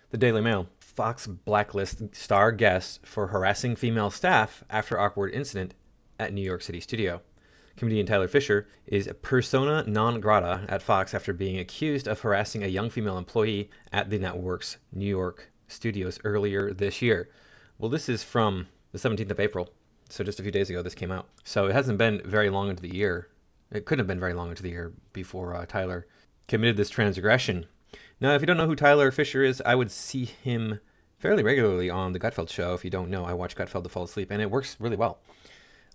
The Daily Mail. Fox blacklist star guest for harassing female staff after awkward incident at New York City studio. Comedian Tyler Fischer is persona non grata at Fox after being accused of harassing a young female employee at the network's New York studios earlier this year. Well, this is from the 17th of April, so just a few days ago this came out. So it hasn't been very long into the year. It couldn't have been very long into the year before Tyler committed this transgression. Now, if you don't know who Tyler Fischer is, I would see him fairly regularly on the Gutfeld show. If you don't know, I watch Gutfeld to fall asleep, and it works really well.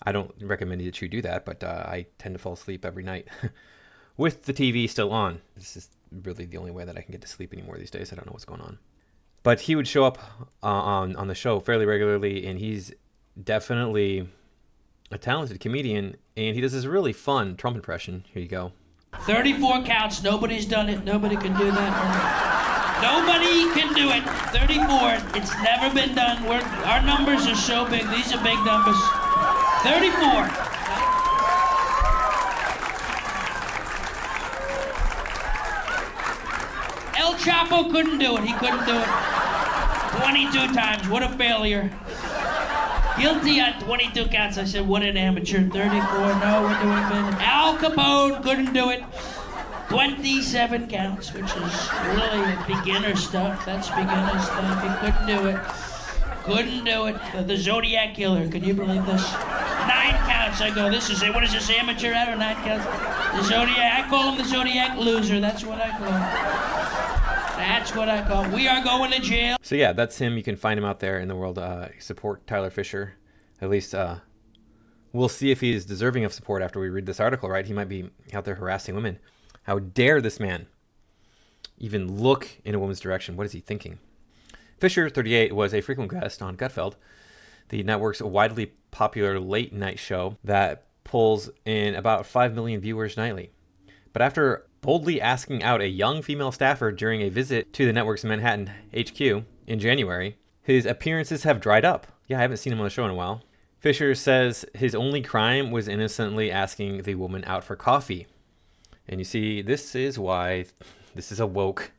I don't recommend that you do that, but I tend to fall asleep every night with the TV still on. This is really the only way that I can get to sleep anymore these days. I don't know what's going on. But he would show up on the show fairly regularly, and he's definitely a talented comedian, and he does this really fun Trump impression. Here you go. 34 counts. Nobody's done it. Nobody can do that. Nobody can do it. 34. It's never been done. Our numbers are so big. These are big numbers. 34. El Chapo couldn't do it. He couldn't do it. 22 times. What a failure. Guilty on 22 counts. I said, what an amateur. 34, no, we're doing better. Al Capone couldn't do it. 27 counts, which is really beginner stuff. That's beginner stuff. He couldn't do it. Couldn't do it. The Zodiac Killer, can you believe this? 9 counts. I go, what is this, amateur out of 9 counts? The Zodiac, I call him the Zodiac Loser. That's what I call him. That's what I call him. We are going to jail. So yeah, that's him. You can find him out there in the world. Support Tyler Fischer. At least we'll see if he's deserving of support after we read this article, right? He might be out there harassing women. How dare this man even look in a woman's direction? What is he thinking? Fischer, 38, was a frequent guest on Gutfeld, the network's widely popular late-night show that pulls in about 5 million viewers nightly. But after boldly asking out a young female staffer during a visit to the network's Manhattan HQ in January, his appearances have dried up. Yeah, I haven't seen him on the show in a while. Fischer says his only crime was innocently asking the woman out for coffee. And you see, this is why this is a woke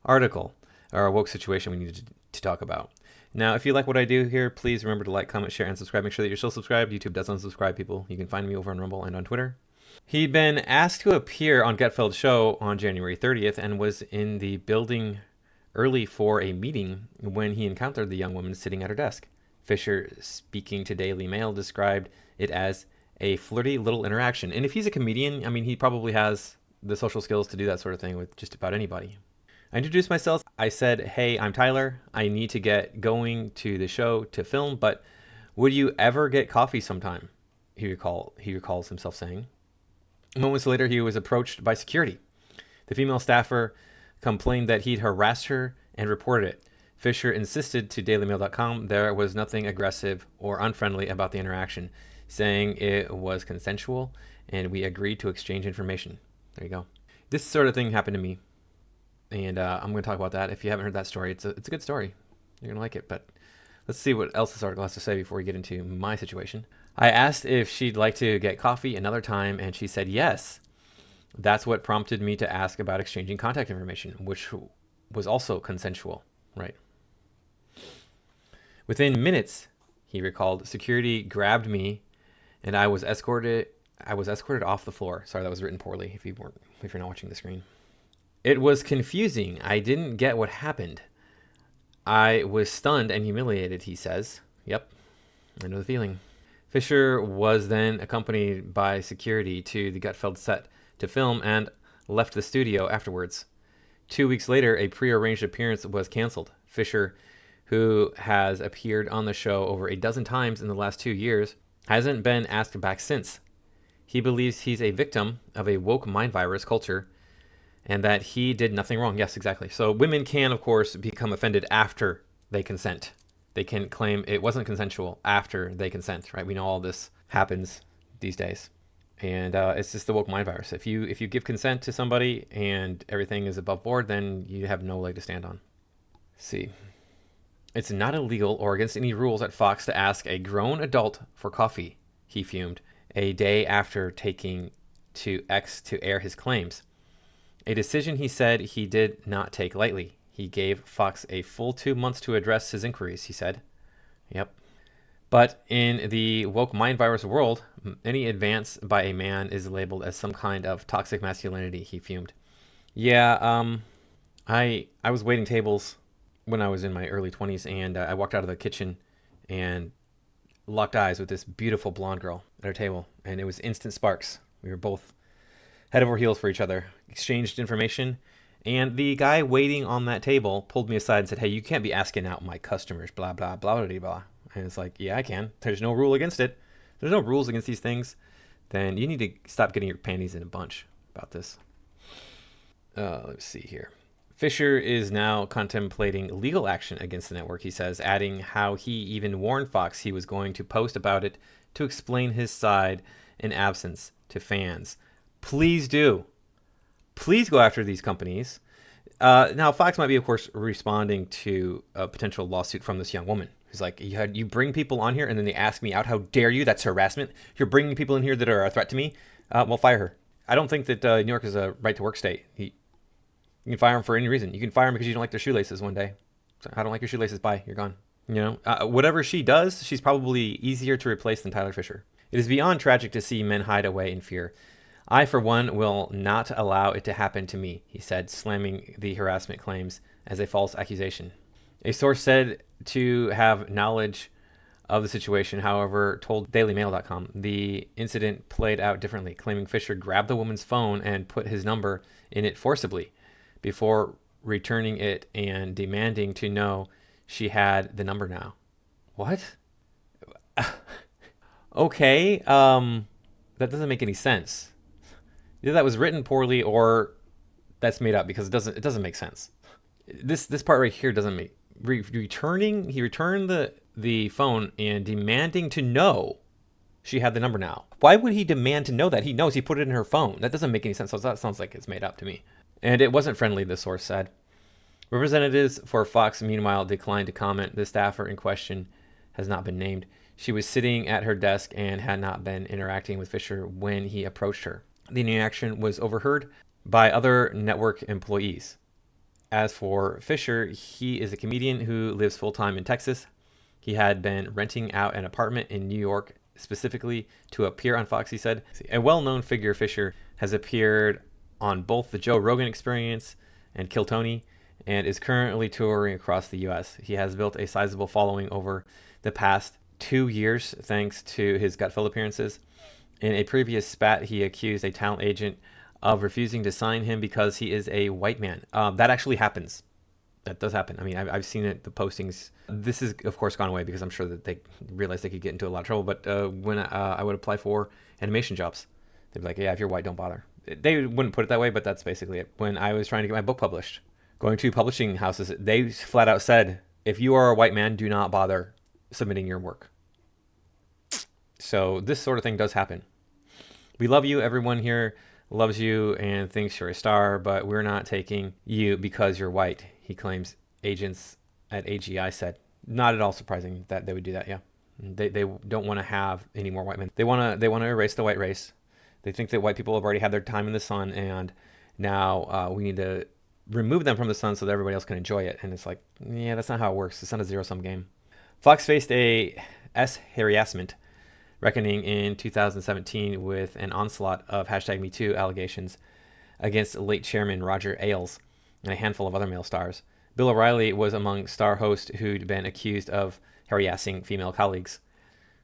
article, or a woke situation we need to talk about. Now, if you like what I do here, please remember to like, comment, share, and subscribe. Make sure that you're still subscribed. YouTube does unsubscribe people. You can find me over on Rumble and on Twitter. He'd been asked to appear on Gutfeld's show on January 30th and was in the building early for a meeting when he encountered the young woman sitting at her desk. Fischer, speaking to Daily Mail, described it as a flirty little interaction. And if he's a comedian, I mean, he probably has the social skills to do that sort of thing with just about anybody. I introduced myself. I said, hey, I'm Tyler. I need to get going to the show to film, but would you ever get coffee sometime? He recalls himself saying. Moments later, he was approached by security. The female staffer complained that he'd harassed her and reported it. Fischer insisted to dailymail.com there was nothing aggressive or unfriendly about the interaction, saying it was consensual and we agreed to exchange information. There you go. This sort of thing happened to me, and I'm going to talk about that. If you haven't heard that story, it's a good story. You're going to like it, but let's see what else this article has to say before we get into my situation. I asked if she'd like to get coffee another time, and she said yes. That's what prompted me to ask about exchanging contact information, which was also consensual, right? Within minutes, he recalled, security grabbed me, and I was escorted off the floor. Sorry, that was written poorly if you're not watching the screen. It was confusing. I didn't get what happened. I was stunned and humiliated, he says. Yep, I know the feeling. Fischer was then accompanied by security to the Gutfeld set to film and left the studio afterwards. 2 weeks later, a prearranged appearance was canceled. Fischer, who has appeared on the show over a dozen times in the last 2 years, hasn't been asked back since. He believes he's a victim of a woke mind virus culture and that he did nothing wrong. Yes, exactly. So women can, of course, become offended after they consent. They can claim it wasn't consensual after they consent, right? We know all this happens these days. And it's just the woke mind virus. If you give consent to somebody and everything is above board, then you have no leg to stand on. Let's see. It's not illegal or against any rules at Fox to ask a grown adult for coffee, he fumed, a day after taking to X to air his claims. A decision he said he did not take lightly. He gave Fox a full 2 months to address his inquiries, he said. Yep. But in the woke mind virus world, any advance by a man is labeled as some kind of toxic masculinity, he fumed. Yeah, I was waiting tables when I was in my early 20s, and I walked out of the kitchen and locked eyes with this beautiful blonde girl at our table, and it was instant sparks. We were both head over heels for each other, exchanged information, and the guy waiting on that table pulled me aside and said, "Hey, you can't be asking out my customers, blah, blah, blah, blah, blah." And it's like, yeah, I can. There's no rule against it. There's no rules against these things. Then you need to stop getting your panties in a bunch about this. Let's see here. Fischer is now contemplating legal action against the network, he says, adding how he even warned Fox he was going to post about it to explain his side in absence to fans. Please do. Please go after these companies. Now, Fox might be, of course, responding to a potential lawsuit from this young woman. Who's like, you bring people on here and then they ask me out. How dare you? That's harassment. You're bringing people in here that are a threat to me. Well, fire her. I don't think that New York is a right to work state. You can fire them for any reason. You can fire them because you don't like their shoelaces one day. So, I don't like your shoelaces. Bye. You're gone. You know, whatever she does, she's probably easier to replace than Tyler Fischer. It is beyond tragic to see men hide away in fear. I, for one, will not allow it to happen to me, he said, slamming the harassment claims as a false accusation. A source said to have knowledge of the situation, however, told DailyMail.com the incident played out differently, claiming Fischer grabbed the woman's phone and put his number in it forcibly before returning it and demanding to know she had the number now. What? Okay, that doesn't make any sense. Either that was written poorly or that's made up because it doesn't make sense. This part right here doesn't make he returned the phone and demanding to know she had the number now. Why would he demand to know that? He knows he put it in her phone. That doesn't make any sense. So that sounds like it's made up to me. And it wasn't friendly, the source said. Representatives for Fox, meanwhile, declined to comment. The staffer in question has not been named. She was sitting at her desk and had not been interacting with Fischer when he approached her. The interaction was overheard by other network employees. As for Fischer, he is a comedian who lives full-time in Texas. He had been renting out an apartment in New York specifically to appear on Fox, he said. A well-known figure, Fischer has appeared on both the Joe Rogan Experience and Kill Tony and is currently touring across the U.S. He has built a sizable following over the past 2 years thanks to his Gutfeld appearances. In a previous spat, he accused a talent agent of refusing to sign him because he is a white man. That actually happens. That does happen. I mean, I've seen it, the postings. This has, of course, gone away because I'm sure that they realized they could get into a lot of trouble. But when I would apply for animation jobs, they'd be like, yeah, if you're white, don't bother. They wouldn't put it that way, but that's basically it. When I was trying to get my book published, going to publishing houses, they flat out said, if you are a white man, do not bother submitting your work. So this sort of thing does happen. We love you. Everyone here loves you and thinks you're a star, but we're not taking you because you're white, he claims agents at AGI said. Not at all surprising that they would do that, yeah. They don't want to have any more white men. They want to erase the white race. They think that white people have already had their time in the sun, and now we need to remove them from the sun so that everybody else can enjoy it. And it's like, yeah, that's not how it works. It's not a zero-sum game. Fox faced a harassment reckoning in 2017 with an onslaught of #MeToo allegations against late chairman Roger Ailes and a handful of other male stars. Bill O'Reilly was among star hosts who'd been accused of harassing female colleagues.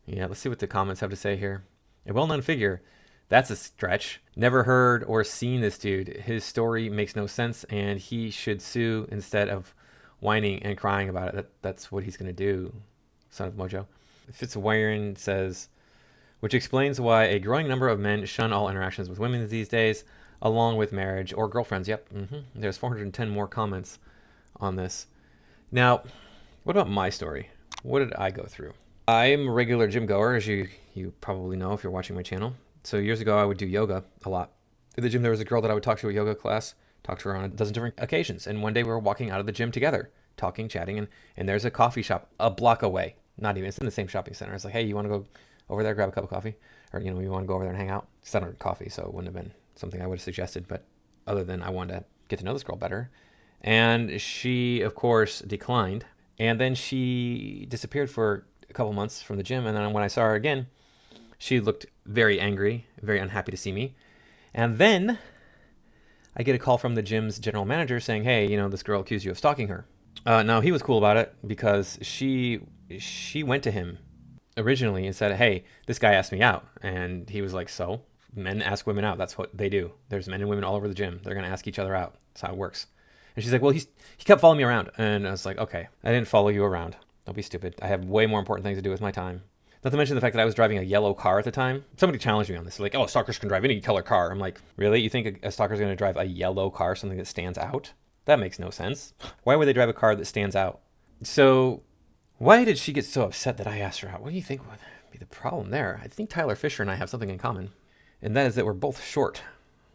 Yeah, let's see what the comments have to say here. A well-known figure. That's a stretch. Never heard or seen this dude. His story makes no sense, and he should sue instead of whining and crying about it. That's what he's going to do, son of Mojo. Fitzwarren says, which explains why a growing number of men shun all interactions with women these days, along with marriage or girlfriends. Yep, there's 410 more comments on this. Now, what about my story? What did I go through? I'm a regular gym goer, as you probably know if you're watching my channel. So years ago, I would do yoga a lot. At the gym, there was a girl that I would talk to at yoga class, talk to her on a dozen different occasions. And one day we were walking out of the gym together, talking, chatting, and there's a coffee shop a block away. Not even, it's in the same shopping center. It's like, hey, you want to go over there, grab a cup of coffee? Or, you want to go over there and hang out? It's not coffee, so it wouldn't have been something I would have suggested. But other than I wanted to get to know this girl better, And she, of course, declined. And then she disappeared for a couple months from the gym. And then when I saw her again, she looked very angry, very unhappy to see me. And then I get a call from the gym's general manager saying, hey, this girl accused you of stalking her. Now, he was cool about it because she went to him originally and said, hey, this guy asked me out. And he was like, so? Men ask women out. That's what they do. There's men and women all over the gym. They're going to ask each other out. That's how it works. And she's like, well, he kept following me around. And I was like, okay, I didn't follow you around. Don't be stupid. I have way more important things to do with my time. Not to mention the fact that I was driving a yellow car at the time. Somebody challenged me on this. Like, oh, stalkers can drive any color car. I'm like, really? You think a stalker's going to drive a yellow car, something that stands out? That makes no sense. Why would they drive a car that stands out? So why did she get so upset that I asked her out? What do you think would be the problem there? I think Tyler Fischer and I have something in common. And that is that we're both short.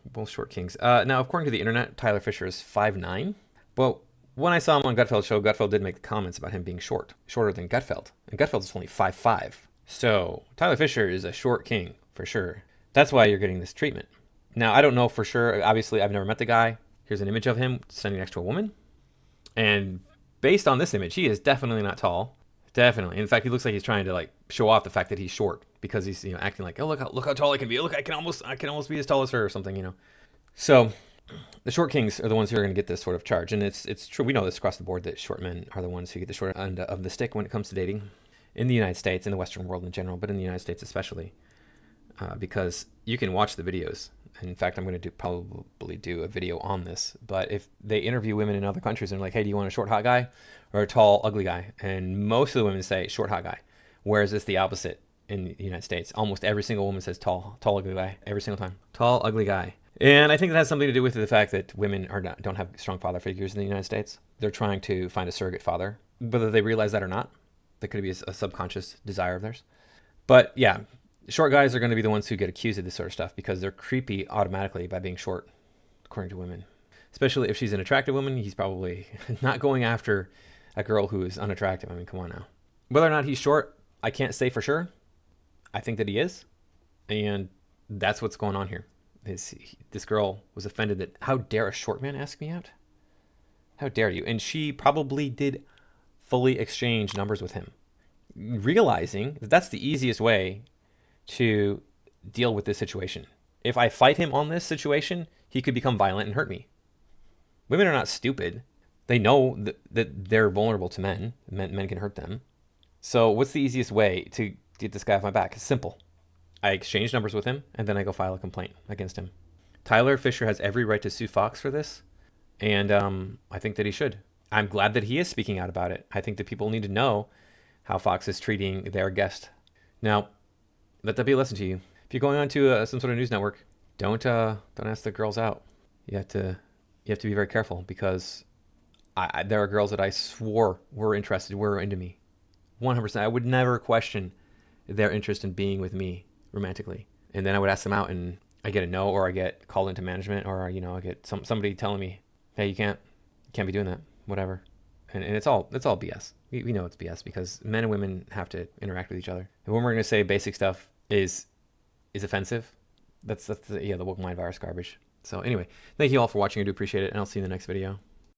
Both short kings. Now, according to the internet, Tyler Fischer is 5'9". Well, when I saw him on Gutfeld's show, Gutfeld did make the comments about him being shorter than Gutfeld. And Gutfeld is only 5'5". So Tyler Fischer is a short king, for sure. That's why you're getting this treatment. Now, I don't know for sure. Obviously, I've never met the guy. Here's an image of him standing next to a woman. And based on this image, he is definitely not tall. Definitely. In fact, he looks like he's trying to show off the fact that he's short because he's acting like, oh, look how tall I can be. Look, I can almost be as tall as her or something. So the short kings are the ones who are going to get this sort of charge, and it's true. We know this across the board that short men are the ones who get the short end of the stick when it comes to dating in the United States, in the Western world in general, but in the United States especially, because you can watch the videos. In fact, I'm going to probably do a video on this. But if they interview women in other countries and they're like, hey, do you want a short, hot guy or a tall, ugly guy? And most of the women say short, hot guy. Whereas it's the opposite in the United States. Almost every single woman says tall, ugly guy every single time. Tall, ugly guy. And I think that has something to do with the fact that women don't have strong father figures in the United States. They're trying to find a surrogate father, whether they realize that or not. That could be a subconscious desire of theirs. But yeah. Short guys are going to be the ones who get accused of this sort of stuff because they're creepy automatically by being short, according to women. Especially if she's an attractive woman, he's probably not going after a girl who is unattractive. I mean, come on now. Whether or not he's short, I can't say for sure. I think that he is. And that's what's going on here. This girl was offended that, how dare a short man ask me out? How dare you? And she probably did fully exchange numbers with him, realizing that that's the easiest way to deal with this situation. If I fight him on this situation, he could become violent and hurt me. Women are not stupid. They know that they're vulnerable to men. Men can hurt them. So what's the easiest way to get this guy off my back? It's simple. I exchange numbers with him, and then I go file a complaint against him. Tyler Fischer has every right to sue Fox for this, and I think that he should. I'm glad that he is speaking out about it. I think that people need to know how Fox is treating their guest. Now, let that be a lesson to you. If you're going on to some sort of news network, don't ask the girls out. You have to be very careful because there are girls that I swore were into me, 100%. I would never question their interest in being with me romantically, and then I would ask them out, and I get a no, or I get called into management, or I get somebody telling me, hey, you can't be doing that, whatever, and it's all BS. We know it's BS because men and women have to interact with each other. And when we're going to say basic stuff is offensive, that's the woke mind virus garbage. So anyway, thank you all for watching. I do appreciate it, and I'll see you in the next video.